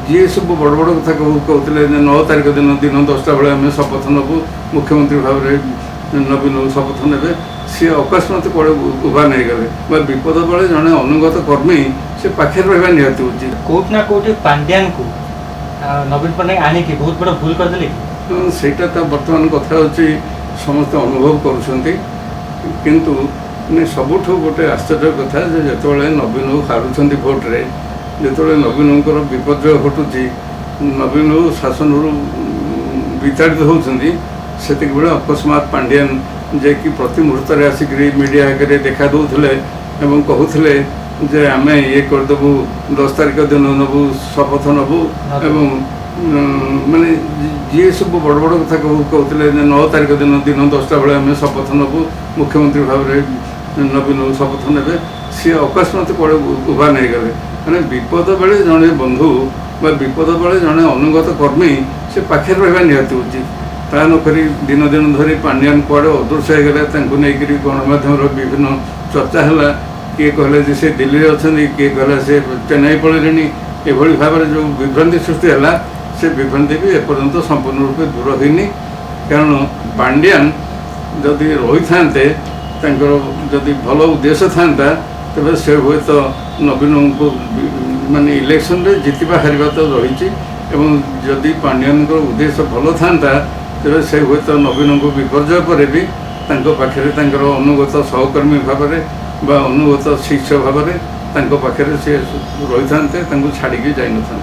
जी सब बड़ बड़ कथा कहते 9 तारिख दिन दिन 10टा बेले आम शपथ नबू मुख्यमंत्री भाव में नवीन शपथ ने सी अकस्मात कड़े उभा नहीं गले विपद बेले जड़े अनुगत कर्मी से पाखे रहा निहती उचित कोट ना कोट पांड्यान को नवीन पट्टनायक आनिकी बहुत बड़ा भूल करदे सेटा तो बर्तमान कथा होची समस्त अनुभव करुँच किंतु सबुठ गोटे आश्चर्य कथा जो नवीन हारुंट भोट्रे जो नवीन विपर्य घटुची नवीन शासन विताड़ित होती से अकस्मात पांड्यान जे कि प्रति मुहूर्त आसिक मीडिया आगे देखा दौले कहते जे आम ये करदेबू 10 तारिख दिन नबू शपथ नबू एवं माने जी सब बड़ बड़ कथा कहते 9 तारिख दिन दिन 10टा बेले आम शपथ नबू मुख्यमंत्री भाव में नवीन शपथ ने सी अकस्मात कड़े उभा नहीं गले मैंने विपद बेले जड़े बंधु विपद बेले जड़े अनुगत कर्मी से पाखे रहा निहती उचित ता नक दिन दिन धरी पांड्यान कड़े अदृश्य हो गले नहीं गणमाध्यम विभिन्न चर्चा है किए कहले जे से दिल्ली अच्छा किए कहला से चेन्नई पड़े ये भाव में जो विभ्रांति सृष्टि है से विभ्रांति भी एपर्यंत संपूर्ण रूपे दूर होनी कारण पांड्यान जदि रही था जदि भल उद्देश्य था तेज से हे तो नवीन को माने इलेक्शन रे जितवा हारिबा तो रही जदि पांड्यान उद्देश्य भल था तेज से हे तो नवीन को विपर्य पर भी पाखे अनुगत सहकर्मी भाव में अनुगत शिष्य भाव में पाखे से रही था छाड़ी जाई न था।